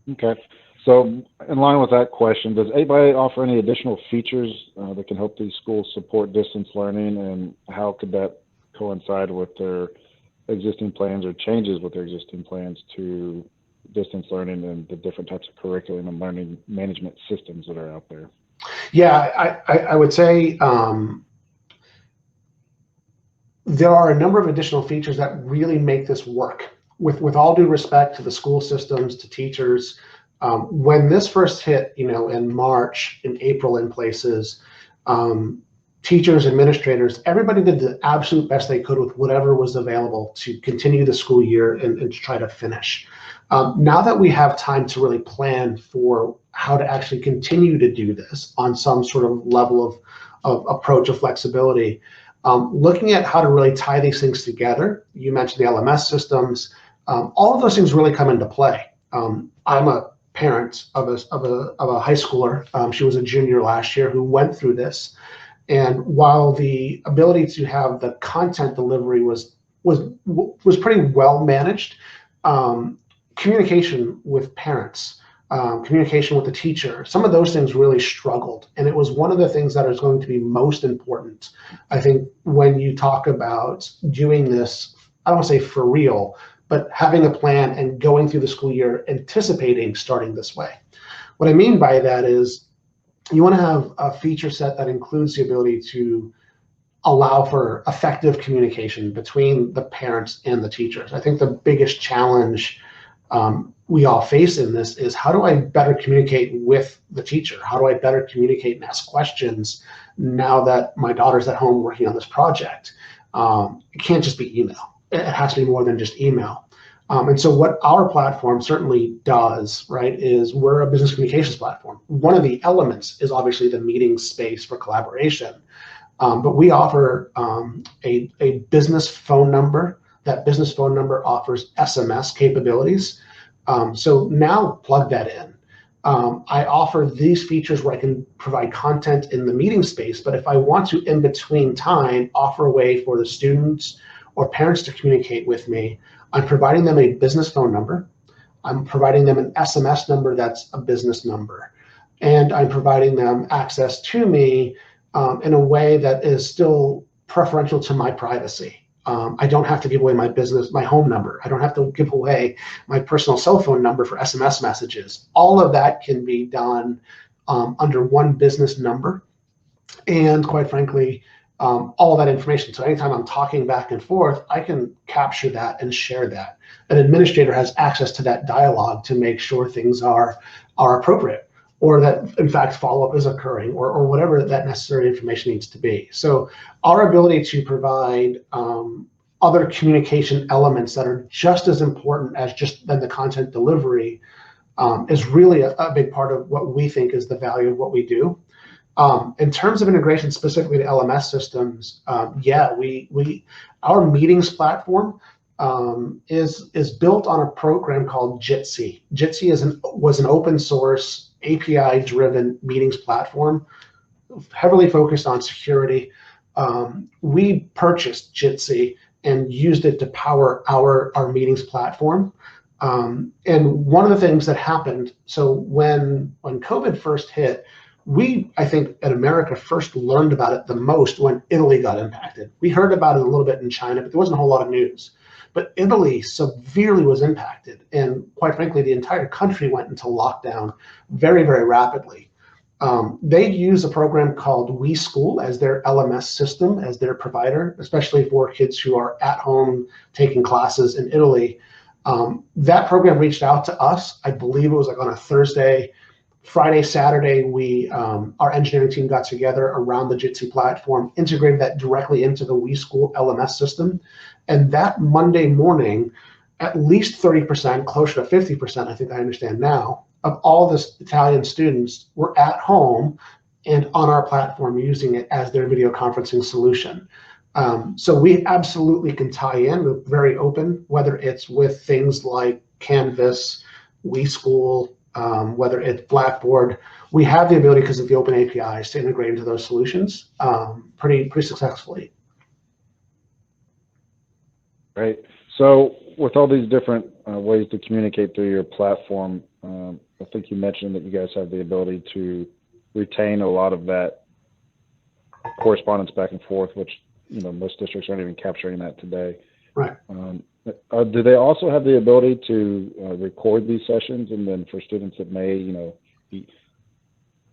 Okay. So in line with that question, does 8x8 offer any additional features that can help these schools support distance learning, and how could that coincide with their existing plans or changes with their existing plans to distance learning and the different types of curriculum and learning management systems that are out there? Yeah, I would say there are a number of additional features that really make this work. With all due respect to the school systems, to teachers, when this first hit, in March, in April, in places, um, teachers, administrators, everybody did the absolute best they could with whatever was available to continue the school year and to try to finish. Now that we have time to really plan for how to actually continue to do this on some sort of level of approach of flexibility, looking at how to really tie these things together. You mentioned the LMS systems. All of those things really come into play. I'm a parent of a high schooler. She was a junior last year who went through this. And while the ability to have the content delivery was pretty well managed, um, communication with parents, communication with the teacher, some of those things really struggled. And it was one of the things that is going to be most important, I think, when you talk about doing this, I don't want to say for real, but having a plan and going through the school year anticipating starting this way. What I mean by that is you want to have a feature set that includes the ability to allow for effective communication between the parents and the teachers. I think the biggest challenge we all face in this is, how do I better communicate with the teacher? How do I better communicate and ask questions now that my daughter's at home working on this project? It can't just be email. It has to be more than just email. And so what our platform certainly does, right, is we're a business communications platform. One of the elements is obviously the meeting space for collaboration. But we offer a business phone number. That business phone number offers SMS capabilities. So now plug that in. I offer these features where I can provide content in the meeting space, but if I want to, in between time, offer a way for the students or parents to communicate with me, I'm providing them a business phone number. I'm providing them an SMS number that's a business number. And I'm providing them access to me in a way that is still preferential to my privacy. I don't have to give away my home number. I don't have to give away my personal cell phone number for SMS messages. All of that can be done under one business number. And quite frankly, all of that information. So anytime I'm talking back and forth, I can capture that and share that. An administrator has access to that dialogue to make sure things are appropriate, or that in fact follow-up is occurring, or whatever that necessary information needs to be. So our ability to provide other communication elements that are just as important as just then the content delivery is really a big part of what we think is the value of what we do. In terms of integration specifically to LMS systems, yeah, our meetings platform is built on a program called Jitsi. Jitsi was an open source API-driven meetings platform, heavily focused on security. We purchased Jitsi and used it to power our meetings platform. And one of the things that happened, so when COVID first hit, we, I think, in America first learned about it the most when Italy got impacted. We heard about it a little bit in China, but there wasn't a whole lot of news. But Italy severely was impacted. And quite frankly, the entire country went into lockdown very, very rapidly. They use a program called WeSchool as their LMS system, as their provider, especially for kids who are at home taking classes in Italy. That program reached out to us. I believe it was like on a Thursday. Friday, Saturday, our engineering team got together around the Jitsi platform, integrated that directly into the WeSchool LMS system. And that Monday morning, at least 30%, closer to 50%, I think I understand now, of all the Italian students were at home and on our platform using it as their video conferencing solution. So we absolutely can tie in. We're very open, whether it's with things like Canvas, WeSchool, whether it's Blackboard. We have the ability, because of the open APIs, to integrate into those solutions pretty successfully. Right. So with all these different ways to communicate through your platform, think you mentioned that you guys have the ability to retain a lot of that correspondence back and forth, which, most districts aren't even capturing that today. Right. Do they also have the ability to record these sessions, and then for students that may, be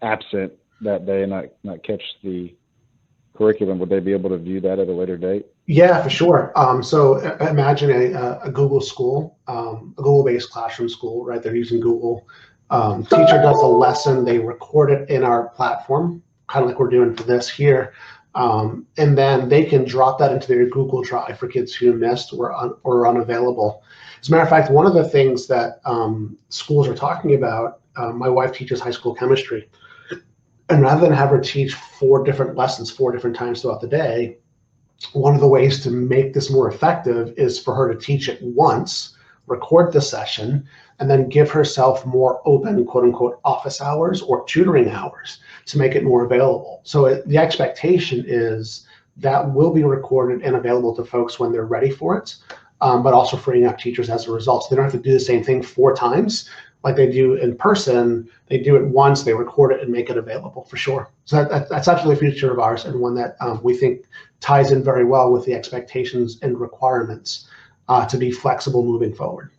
absent that day and not catch the curriculum, would they be able to view that at a later date? Yeah, for sure. So imagine a Google school, a Google-based classroom school, right? They're using Google. Teacher does a lesson, they record it in our platform, kind of like we're doing for this here. And then they can drop that into their Google Drive for kids who missed or are unavailable. As a matter of fact, one of the things that schools are talking about, my wife teaches high school chemistry, and rather than have her teach 4 different lessons 4 different times throughout the day, one of the ways to make this more effective is for her to teach it once, record the session, and then give herself more open, quote unquote, office hours or tutoring hours to make it more available. So the expectation is that will be recorded and available to folks when they're ready for it, but also freeing up teachers as a result. So they don't have to do the same thing 4 times like they do in person. They do it once, they record it and make it available for sure. So that's absolutely a feature of ours, and one that we think ties in very well with the expectations and requirements to be flexible moving forward.